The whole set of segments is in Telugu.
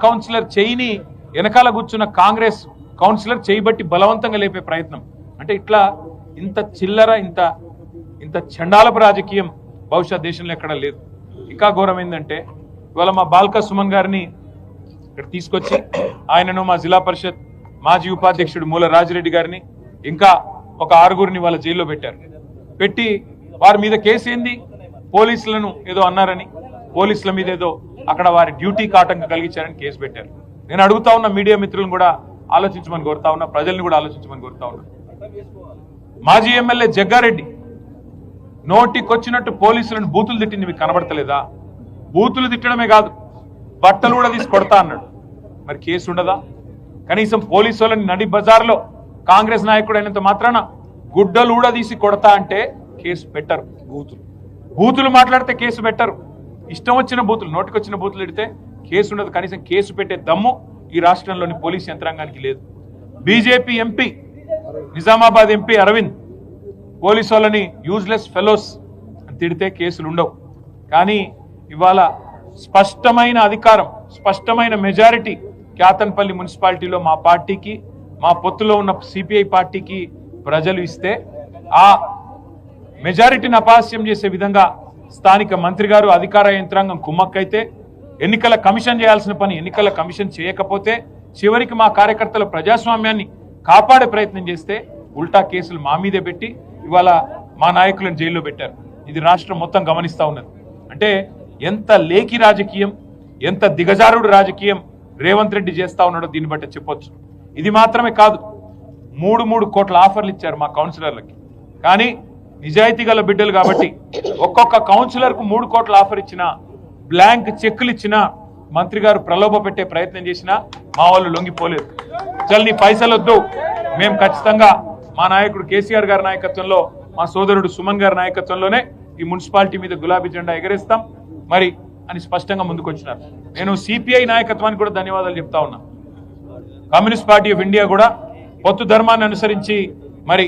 కౌన్సిలర్ చేయిని వెనకాల కూర్చున్న కాంగ్రెస్ కౌన్సిలర్ చేయబట్టి బలవంతంగా లేపే ప్రయత్నం అంటే ఇట్లా ఇంత చిల్లర ఇంత చండాలపు రాజకీయం బహుశా దేశంలో ఎక్కడ లేదు. ఇంకా ఘోరం ఏంటంటే ఇవాళ మా బాల్క సుమన్ గారిని ఇక్కడ తీసుకొచ్చి ఆయనను మా జిల్లా పరిషత్ మాజీ ఉపాధ్యక్షుడు మూల రాజిరెడ్డి గారిని ఇంకా ఒక 6గురిని వాళ్ళ జైల్లో పెట్టారు. పెట్టి వారి మీద కేసు ఏంది, పోలీసులను ఏదో అన్నారని, పోలీసుల మీద ఏదో అక్కడ వారి డ్యూటీకి ఆటంకం కలిగించారని కేసు పెట్టారు. నేను అడుగుతా ఉన్న మీడియా మిత్రులను కూడా ఆలోచించమని కోరుతా ఉన్నా, ప్రజల్ని కూడా ఆలోచించమని కోరుతా ఉన్నా. మాజీ ఎమ్మెల్యే జగ్గారెడ్డి నోటికొచ్చినట్టు పోలీసులను బూతులు తిట్టింది మీకు కనబడతలేదా? బూతులు తిట్టడమే కాదు, బట్టలు కూడా తీసి కొడతా అన్నాడు. మరి కేసు ఉండదా? కనీసం పోలీసు వాళ్ళని నడి బజార్లో కాంగ్రెస్ నాయకుడు అయినంత మాత్రాన గుడ్డలు కూడా తీసి కొడతా అంటే కేసు పెట్టరు. బూతులు మాట్లాడితే కేసు పెట్టరు. ఇష్టం వచ్చిన బూతులు, నోటికొచ్చిన బూతులు పెడితే కేసు ఉండదు. కనీసం కేసు పెట్టే దమ్ము ఈ రాష్ట్రంలోని పోలీస్ యంత్రాంగానికి లేదు. BJP MP, Nizamabad MP Aravind police వాళ్ళని యూజ్లెస్ ఫెలోస్ అని తిడితే కేసులు ఉండవు. కానీ ఇవాళ స్పష్టమైన అధికారం, స్పష్టమైన మెజారిటీ క్యాతన్పల్లి మున్సిపాలిటీలో మా పార్టీకి, మా పొత్తులో ఉన్న సిపిఐ పార్టీకి ప్రజలు ఇస్తే ఆ మెజారిటీని అపహాస్యం చేసే విధంగా స్థానిక మంత్రి గారు, అధికార యంత్రాంగం కుమ్మక్కైతే, ఎన్నికల కమిషన్ చేయాల్సిన పని ఎన్నికల కమిషన్ చేయకపోతే, చివరికి మా కార్యకర్తల ప్రజాస్వామ్యాన్ని కాపాడే ప్రయత్నం చేస్తే ఉల్టా కేసులు మా మీదే పెట్టి ఇవాళ మా నాయకులను జైల్లో పెట్టారు. ఇది రాష్ట్రం మొత్తం గమనిస్తా ఉన్నది. అంటే ఎంత లేఖి రాజకీయం, ఎంత దిగజారుడు రాజకీయం రేవంత్ రెడ్డి చేస్తా ఉన్నాడో దీన్ని బట్టి చెప్పొచ్చు. ఇది మాత్రమే కాదు, 3 కోట్ల ఆఫర్లు ఇచ్చారు మా కౌన్సిలర్లకి. కానీ నిజాయితీ గల బిడ్డలు కాబట్టి ఒక్కొక్క కౌన్సిలర్కు 3 కోట్ల ఆఫర్ ఇచ్చినా, బ్లాంక్ చెక్కులు ఇచ్చినా, మంత్రి గారు ప్రలోభ పెట్టే ప్రయత్నం చేసినా మా వాళ్ళు లొంగిపోలేదు. చల్ నీ పైసలు వద్దు, మేము ఖచ్చితంగా మా నాయకుడు కేసీఆర్ గారి నాయకత్వంలో, మా సోదరుడు సుమన్ గారి నాయకత్వంలోనే ఈ మున్సిపాలిటీ మీద గులాబీ జెండా ఎగరేస్తాం మరి అని స్పష్టంగా ముందుకొచ్చినారు. నేను సిపిఐ నాయకత్వానికి కూడా ధన్యవాదాలు చెప్తా ఉన్నా. కమ్యూనిస్ట్ పార్టీ ఆఫ్ ఇండియా కూడా పొత్తు ధర్మాన్ని అనుసరించి మరి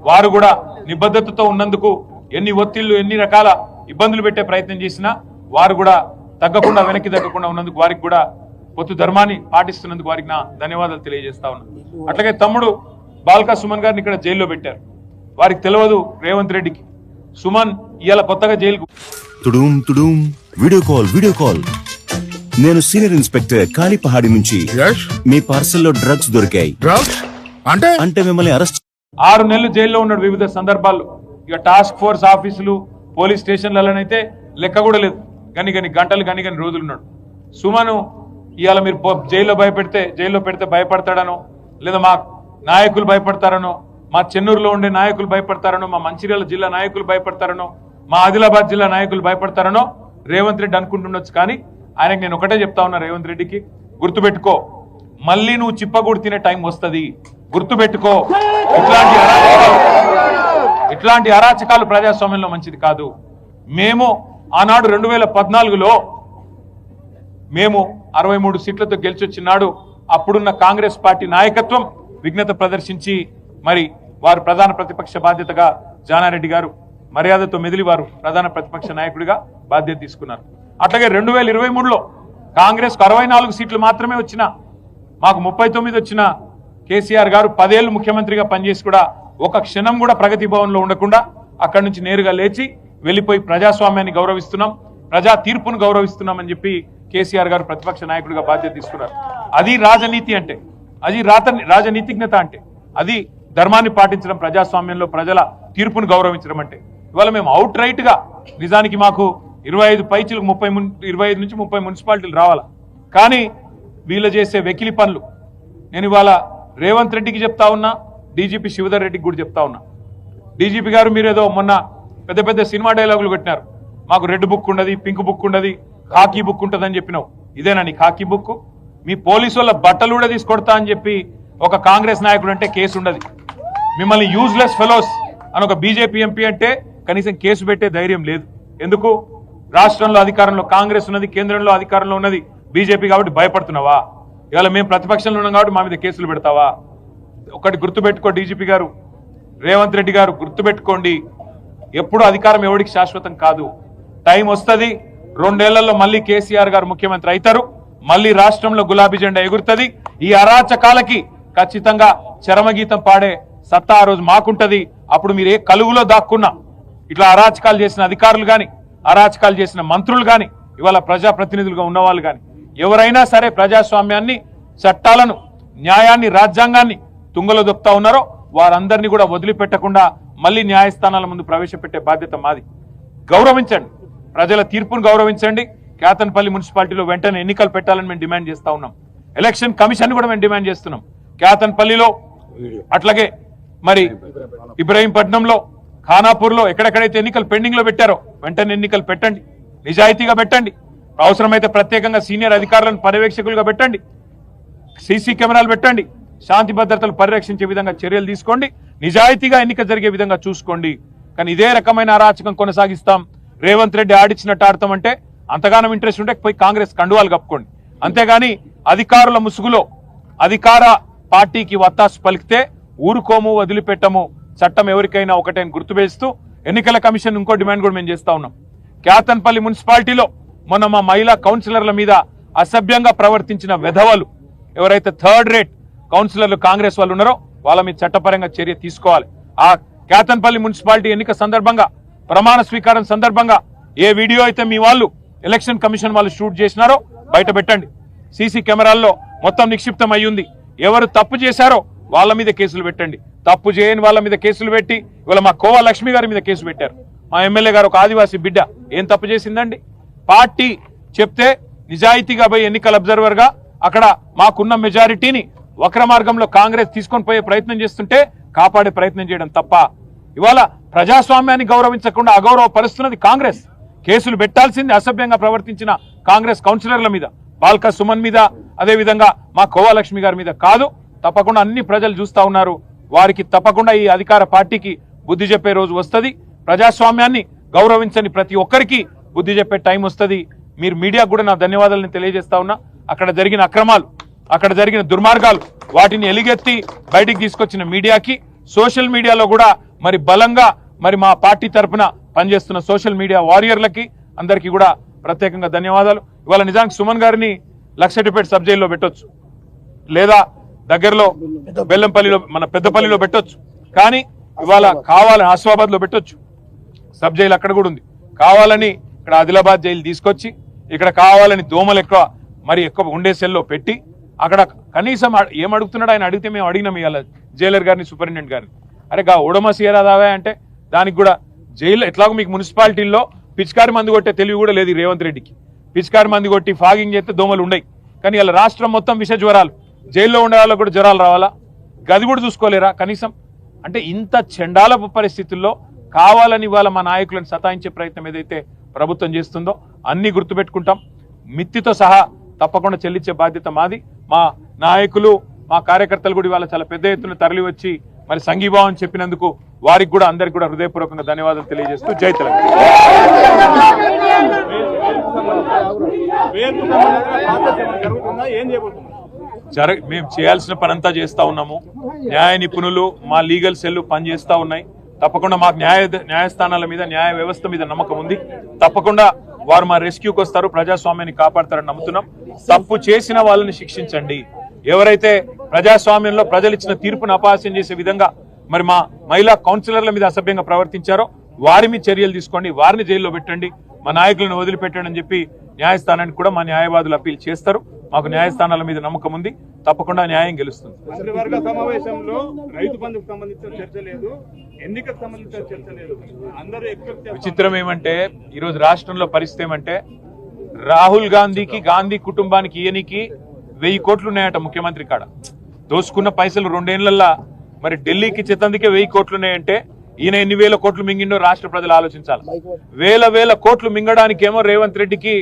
వారు కూడా నిబద్ధతతో ఉన్నందుకు ఎన్ని ఒత్తిళ్లు, ఎన్ని రకాల ఇబ్బందులు పెట్టే ప్రయత్నం చేసినా వారు కూడా తగ్గకుండా, వెనక్కి తగ్గకుండా ఉన్నందుకు, వారికి కూడా పొత్తు ధర్మాన్ని పాటిస్తున్నందుకు వారికి నా ధన్యవాదాలు తెలియజేస్తా ఉన్నా. అట్లాగే తమ్ముడు బాల్కా సుమన్ గారిని ఇక్కడ జైల్లో పెట్టారు. వారికి తెలియదు రేవంత్ రెడ్డికి సుమన్ ఇవాళ కొత్తగా జైలుకు. వీడియో కాల్ నేను సీనియర్ ఇన్స్పెక్టర్ కాళీపహాడి నుంచి. మీ పార్సల్లో డ్రగ్స్ దొరికాయి. అంటే మిమ్మల్ని అరెస్ట్ 6 నెలలు జైల్లో ఉన్నాడు వివిధ సందర్భాల్లో. ఇక టాస్క్ ఫోర్స్ ఆఫీసులు, పోలీస్ స్టేషన్లలోనైతే లెక్క కూడా లేదు. గని గంటలు గని రోజులు ఉన్నాడు. సుమను ఇవాళ మీరు జైల్లో పెడితే భయపడతాడనో, లేదా మా నాయకులు భయపడతారనో, మా చెన్నూరులో ఉండే నాయకులు భయపడతారనో, మా మంచిర్యాల జిల్లా నాయకులు భయపడతారనో, మా ఆదిలాబాద్ జిల్లా నాయకులు భయపడతారనో రేవంత్ రెడ్డి అనుకుంటుండొచ్చు. కానీ ఆయనకు నేను ఒకటే చెప్తా ఉన్నా, రేవంత్ రెడ్డికి గుర్తుపెట్టుకో, మళ్ళీ నువ్వు చిప్పగూడు తినే టైం వస్తుంది. గుర్తుపెట్టుకో, ఇట్లాంటి అరాచకాలు ప్రజాస్వామ్యంలో మంచిది కాదు. మేము ఆనాడు 2014లో మేము 63 సీట్లతో గెలిచొచ్చినాడు అప్పుడున్న కాంగ్రెస్ పార్టీ నాయకత్వం విఘ్నత ప్రదర్శించి మరి వారు ప్రధాన ప్రతిపక్ష బాధ్యతగా జానారెడ్డి గారు మర్యాదతో మెదిలి వారు ప్రధాన ప్రతిపక్ష నాయకుడిగా బాధ్యత తీసుకున్నారు. అట్లాగే 2023లో కాంగ్రెస్ కు 64 సీట్లు మాత్రమే వచ్చినా, మాకు 39 వచ్చిన కేసీఆర్ గారు 10 ఏళ్లు ముఖ్యమంత్రిగా పనిచేసి కూడా ఒక క్షణం కూడా ప్రగతి భవన్లో ఉండకుండా అక్కడి నుంచి నేరుగా లేచి వెళ్లిపోయి ప్రజాస్వామ్యాన్ని గౌరవిస్తున్నాం, ప్రజా తీర్పును గౌరవిస్తున్నాం అని చెప్పి కేసీఆర్ గారు ప్రతిపక్ష నాయకుడిగా బాధ్యత తీసుకున్నారు. అది రాజనీతి అంటే, అది రాజనీతిజ్ఞత అంటే, అది ధర్మాన్ని పాటించడం, ప్రజాస్వామ్యంలో ప్రజల తీర్పును గౌరవించడం అంటే. ఇవాళ మేము అవుట్ రైట్ గా నిజానికి మాకు 25 పైచీలకు 25 నుంచి 30 మున్సిపాలిటీలు రావాలా. కానీ వీళ్ళు చేసే వెకిలి పనులు నేను ఇవాళ రేవంత్ రెడ్డికి చెప్తా ఉన్నా, డీజీపీ శివధర్ రెడ్డికి కూడా చెప్తా ఉన్నా. డీజీపీ గారు మీరేదో మొన్న పెద్ద సినిమా డైలాగులు కొట్టినారు. మాకు రెడ్ బుక్ ఉండదు, పింక్ బుక్ ఉండదు, ఖాకీ బుక్ ఉంటుందని చెప్పినావు. ఇదేనా నీ ఖాకీ బుక్? మీ పోలీసు వాళ్ళ బట్టలు కూడా తీసుకొడతా అని చెప్పి ఒక కాంగ్రెస్ నాయకుడు అంటే కేసు ఉండదు. మిమ్మల్ని యూజ్లెస్ ఫెలోస్ అని ఒక బీజేపీ ఎంపీ అంటే కనీసం కేసు పెట్టే ధైర్యం లేదు. ఎందుకు? రాష్ట్రంలో అధికారంలో కాంగ్రెస్ ఉన్నది, కేంద్రంలో అధికారంలో ఉన్నది బీజేపీ కాబట్టి భయపడుతున్నావా? ఇవాళ మేము ప్రతిపక్షంలో ఉన్నాం కాబట్టి మా మీద కేసులు పెడతావా? ఒకటి గుర్తుపెట్టుకో డీజీపీ గారు, రేవంత్ రెడ్డి గారు గుర్తుపెట్టుకోండి, ఎప్పుడు అధికారం ఎవరికి శాశ్వతం కాదు. టైం వస్తుంది, 2 ఏళ్లలో మళ్ళీ కేసీఆర్ గారు ముఖ్యమంత్రి అవుతారు, మళ్ళీ రాష్ట్రంలో గులాబీ జెండా ఎగురుతుంది. ఈ అరాచకాలకి ఖచ్చితంగా చరమగీతం పాడే సత్తా ఆ రోజు మాకుంటది. అప్పుడు మీరు ఏ కలుగులో దాక్కున్నా ఇట్లా అరాచకాలు చేసిన అధికారులు గాని, అరాచకాలు చేసిన మంత్రులు గాని, ఇవాళ ప్రజాప్రతినిధులుగా ఉన్నవాళ్ళు గాని ఎవరైనా సరే ప్రజాస్వామ్యాన్ని, చట్టాలను, న్యాయాన్ని, రాజ్యాంగాన్ని తుంగలో దొక్కుతా ఉన్నారో వారందరినీ కూడా వదిలిపెట్టకుండా మళ్ళీ న్యాయస్థానాల ముందు ప్రవేశపెట్టే బాధ్యత మాది. గౌరవించండి, ప్రజల తీర్పును గౌరవించండి. కేతన్పల్లి మున్సిపాలిటీలో వెంటనే ఎన్నికలు పెట్టాలని మేము డిమాండ్ చేస్తా ఉన్నాం. ఎలక్షన్ కమిషన్ కూడా మేము డిమాండ్ చేస్తున్నాం. కేతన్పల్లిలో, అట్లాగే మరి ఇబ్రహీంపట్నంలో, ఖానాపూర్లో ఎక్కడెక్కడైతే ఎన్నికలు పెండింగ్ లో పెట్టారో వెంటనే ఎన్నికలు పెట్టండి, నిజాయితీగా పెట్టండి. అవసరమైతే ప్రత్యేకంగా సీనియర్ అధికారులను పర్యవేక్షకులుగా పెట్టండి, సీసీ కెమెరాలు పెట్టండి, శాంతి భద్రతలు పరిరక్షించే విధంగా చర్యలు తీసుకోండి, నిజాయితీగా ఎన్నిక జరిగే విధంగా చూసుకోండి. కానీ ఇదే రకమైన అరాచకం కొనసాగిస్తాం, రేవంత్ రెడ్డి ఆడిచ్చినట్టు ఆడతామంటే అంతగానం ఇంట్రెస్ట్ ఉంటే పోయి కాంగ్రెస్ కండువాలు కప్పుకోండి. అంతేగాని అధికారుల ముసుగులో అధికార పార్టీకి వత్తాసు పలికితే ఊరుకోము, వదిలిపెట్టము. చట్టం ఎవరికైనా ఒకటే గుర్తువేస్తూ ఎన్నికల కమిషన్ ఇంకో డిమాండ్ కూడా మేము చేస్తా ఉన్నాం. కేతన్పల్లి మున్సిపాలిటీలో మొన్న మా మహిళా కౌన్సిలర్ల మీద అసభ్యంగా ప్రవర్తించిన వెధవలు ఎవరైతే థర్డ్ రేట్ కౌన్సిలర్లు కాంగ్రెస్ వాళ్ళు ఉన్నారో వాళ్ళ మీద చట్టపరంగా చర్య తీసుకోవాలి. ఆ కేతన్పల్లి మున్సిపాలిటీ ఎన్నిక సందర్భంగా, ప్రమాణ స్వీకారం సందర్భంగా ఏ వీడియో అయితే మీ వాళ్ళు ఎలక్షన్ కమిషన్ వాళ్ళు షూట్ చేసినారో బయట పెట్టండి. సీసీ కెమెరాల్లో మొత్తం నిక్షిప్తం అయ్యింది. ఎవరు తప్పు చేశారో వాళ్ళ మీద కేసులు పెట్టండి. తప్పు చేయని వాళ్ళ మీద కేసులు పెట్టి ఇవాళ మా కోవా లక్ష్మి గారి మీద కేసు పెట్టారు. మా ఎమ్మెల్యే గారు ఒక ఆదివాసీ బిడ్డ ఏం తప్పు చేసిందండి? పార్టీ చెప్తే నిజాయితీగా పోయి ఎన్నికల అబ్జర్వర్ గా అక్కడ మాకున్న మెజారిటీని వక్ర మార్గంలో కాంగ్రెస్ తీసుకొని పోయే ప్రయత్నం చేస్తుంటే కాపాడే ప్రయత్నం చేయడం తప్ప, ఇవాళ ప్రజాస్వామ్యాన్ని గౌరవించకుండా అగౌరవపరుస్తున్నది కాంగ్రెస్. కేసులు పెట్టాల్సింది అసభ్యంగా ప్రవర్తించిన కాంగ్రెస్ కౌన్సిలర్ల మీద, బాల్కా సుమన్ మీద, అదే విధంగా మా కోవా లక్ష్మి గారి మీద కాదు. తప్పకుండా అన్ని ప్రజలు చూస్తా ఉన్నారు. వారికి తప్పకుండా ఈ అధికార పార్టీకి బుద్ధి చెప్పే రోజు వస్తుంది. ప్రజాస్వామ్యాన్ని గౌరవించని ప్రతి ఒక్కరికి బుద్ధి చెప్పే టైం వస్తుంది. మీరు మీడియాకు కూడా నా ధన్యవాదాలను తెలియజేస్తా ఉన్నా. అక్కడ జరిగిన అక్రమాలు, అక్కడ జరిగిన దుర్మార్గాలు వాటిని ఎలుగెత్తి బయటికి తీసుకొచ్చిన మీడియాకి, సోషల్ మీడియాలో కూడా మరి బలంగా మరి మా పార్టీ తరఫున పనిచేస్తున్న సోషల్ మీడియా వారియర్లకి అందరికీ కూడా ప్రత్యేకంగా ధన్యవాదాలు. ఇవాళ నిజానికి సుమన్ గారిని లక్షటిపేట సబ్ జైల్లో పెట్టొచ్చు, లేదా దగ్గరలో బెల్లంపల్లిలో మన పెద్దపల్లిలో పెట్టొచ్చు. కానీ ఇవాళ కావాలని ఆసిఫాబాద్ లో పెట్టొచ్చు, సబ్ జైలు అక్కడ కూడా ఉంది. కావాలని ఇక్కడ ఆదిలాబాద్ జైలు తీసుకొచ్చి ఇక్కడ కావాలని దోమలు ఎక్కువ ఉండే సెల్లో పెట్టి అక్కడ కనీసం ఏం అడుగుతున్నాడు ఆయన అడిగితే మేము అడిగినాం ఇవాళ జైలర్ గారిని, సూపరింటెండెంట్ గారిని. అరే గా ఓడమ సీరాదావా అంటే దానికి కూడా జైలు ఎట్లాగో మీకు మున్సిపాలిటీల్లో పిచికారి మంది కొట్టే తెలివి కూడా లేదు రేవంత్ రెడ్డికి. పిచికారి మంది కొట్టి ఫాగింగ్ చేస్తే దోమలు ఉండయి. కానీ ఇలా రాష్ట్రం మొత్తం విష జ్వరాలు, జైల్లో ఉండే వాళ్ళకు కూడా జ్వరాలు రావాలా? గది కూడా చూసుకోలేరా కనీసం? అంటే ఇంత చండాలపు పరిస్థితుల్లో కావాలని ఇవాళ మా నాయకులను సతాయించే ప్రయత్నం ఏదైతే ప్రభుత్వం చేస్తుందో అన్ని గుర్తుపెట్టుకుంటాం. మిత్తితో సహా తప్పకుండా చెల్లించే బాధ్యత మాది. మా నాయకులు, మా కార్యకర్తలు కూడా ఇవాళ చాలా పెద్ద ఎత్తున తరలి వచ్చి మరి సంఘీభావం చెప్పినందుకు వారికి కూడా అందరికి కూడా హృదయపూర్వకంగా ధన్యవాదాలు తెలియజేస్తూ జై తెలంగాణ. మేము చేయాల్సిన పనంతా చేస్తా ఉన్నాము. న్యాయ నిపుణులు, మా లీగల్ సెల్ పనిచేస్తా ఉన్నాయి. తప్పకుండా మాకు న్యాయస్థానాల మీద, న్యాయ వ్యవస్థ మీద నమ్మకం ఉంది. తప్పకుండా వారు మా రెస్క్యూకి వస్తారు, ప్రజాస్వామ్యాన్ని కాపాడతారని నమ్ముతున్నాం. తప్పు చేసిన వాళ్ళని శిక్షించండి. ఎవరైతే ప్రజాస్వామ్యంలో ప్రజలు ఇచ్చిన తీర్పును అపహాస్యం చేసే విధంగా మరి మా మహిళా కౌన్సిలర్ల మీద అసభ్యంగా ప్రవర్తించారో వారి మీద చర్యలు తీసుకోండి, వారిని జైల్లో పెట్టండి, మా నాయకులను వదిలిపెట్టండి అని చెప్పి న్యాయస్థానానికి కూడా మా న్యాయవాదులు అప్పీల్ చేస్తారు. మాకు న్యాయస్థానాల మీద నమ్మకం ఉంది. తప్పకుండా న్యాయం గెలుస్తుంది. మంత్రివర్గ సమావేశంలో రైతు బంధుకు సంబంధించిన చర్చ లేదు, ఎన్నికకు సంబంధించిన చర్చ లేదు. అందరూ విచిత్రం ఏమంటే ఈరోజు రాష్ట్రంలో పరిస్థితి ఏమంటే రాహుల్ గాంధీకి, గాంధీ కుటుంబానికి ఈయనకి 1000 కోట్లు ఉన్నాయట ముఖ్యమంత్రి కాడ. దోసుకున్న పైసలు 2 ఏళ్లల్లా మరి ఢిల్లీకి చెత్తందుకే 1000 కోట్లు ఉన్నాయంటే ఈయన ఎన్ని వేల కోట్లు మింగిండో రాష్ట్ర ప్రజలు ఆలోచించాలి. వేల కోట్లు మింగడానికేమో రేవంత్ రెడ్డికి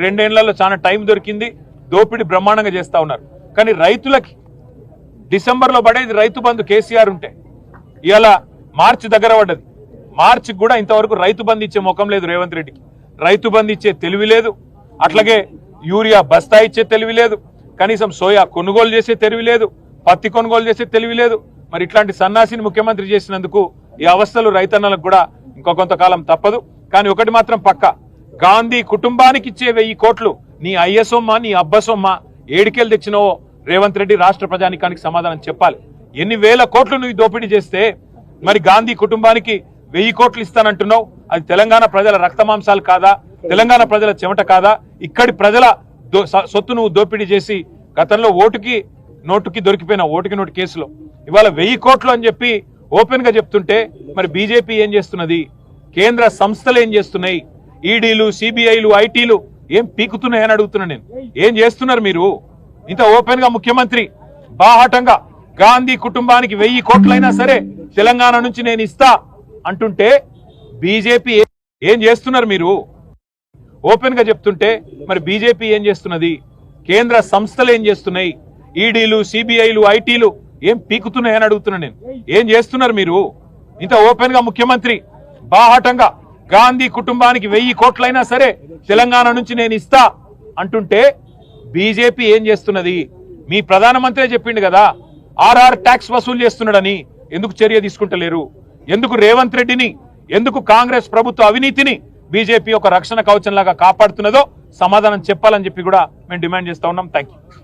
2 ఏళ్లలో చాలా టైం దొరికింది. దోపిడీ బ్రహ్మాండంగా చేస్తా ఉన్నారు. కానీ రైతులకి డిసెంబర్ లో పడేది రైతు బంధు కేసీఆర్ ఉంటే ఇవాళ మార్చి దగ్గర పడ్డది. మార్చికి కూడా ఇంతవరకు రైతు బంధు ఇచ్చే ముఖం లేదు రేవంత్ రెడ్డికి. రైతు బంధు ఇచ్చే తెలివి లేదు, అట్లాగే యూరియా బస్తా ఇచ్చే తెలివి లేదు, కనీసం సోయా కొనుగోలు చేసే తెలివి లేదు, పత్తి కొనుగోలు చేసే తెలివి లేదు. మరి ఇట్లాంటి సన్నాసిని ముఖ్యమంత్రి చేసినందుకు ఈ అవస్థలు రైతన్నలకు కూడా ఇంకో కొంతకాలం తప్పదు. కానీ ఒకటి మాత్రం పక్క, గాంధీ కుటుంబానికి ఇచ్చే 1000 కోట్లు నీ అయ్య సొమ్మ నీ అబ్బ సొమ్మ ఏడికెళ్ళి తెచ్చినవో రేవంత్ రెడ్డి రాష్ట్ర ప్రజానికానికి సమాధానం చెప్పాలి. ఎన్ని వేల కోట్లు నువ్వు దోపిడీ చేస్తే మరి గాంధీ కుటుంబానికి 1000 కోట్లు ఇస్తానంటున్నావు. అది తెలంగాణ ప్రజల రక్తమాంసాలు కాదా? తెలంగాణ ప్రజల చెమట కాదా? ఇక్కడి ప్రజల సొత్తు నువ్వు దోపిడీ చేసి గతంలో ఓటుకి నోటుకి దొరికిపోయిన ఓటుకి నోటు కేసులో ఇవాళ 1000 కోట్లు అని చెప్పి ఓపెన్ గా చెప్తుంటే మరి బీజేపీ ఏం చేస్తున్నది? కేంద్ర సంస్థలు ఏం చేస్తున్నాయి? ఈడీలు, సిబిఐలు, ఐటీలు ఏం పీకుతున్నాయని అడుగుతున్నా నేను. ఏం చేస్తున్నారు మీరు? ఇంత ఓపెన్ గా ముఖ్యమంత్రి బాహాటంగా గాంధీ కుటుంబానికి 1000 కోట్లైనా సరే తెలంగాణ నుంచి నేను ఇస్తా అంటుంటే బీజేపీ ఏం చేస్తున్నారు మీరు? ఓపెన్ గా చెప్తుంటే మరి బీజేపీ ఏం చేస్తున్నది? కేంద్ర సంస్థలు ఏం చేస్తున్నాయి? ఈడీలు, సిబిఐలు, ఐటీలు ఏం పీకుతున్నాయని అడుగుతున్నా నేను. ఏం చేస్తున్నారు మీరు? ఇంత ఓపెన్ గా ముఖ్యమంత్రి బాహాటంగా గాంధీ కుటుంబానికి 1000 కోట్లైనా సరే తెలంగాణ నుంచి నేను ఇస్తా అంటుంటే బీజేపీ ఏం చేస్తున్నది? మీ ప్రధానమంత్రి చెప్పిండు కదా ఆర్ఆర్ ట్యాక్స్ వసూలు చేస్తున్నాడని. ఎందుకు చర్య తీసుకుంటలేరు? ఎందుకు రేవంత్ రెడ్డిని, ఎందుకు కాంగ్రెస్ ప్రభుత్వ అవినీతిని బీజేపీ ఒక రక్షణ కవచంలాగా కాపాడుతున్నదో సమాధానం చెప్పాలని చెప్పి కూడా మేము డిమాండ్ చేస్తా ఉన్నాం. Thank you.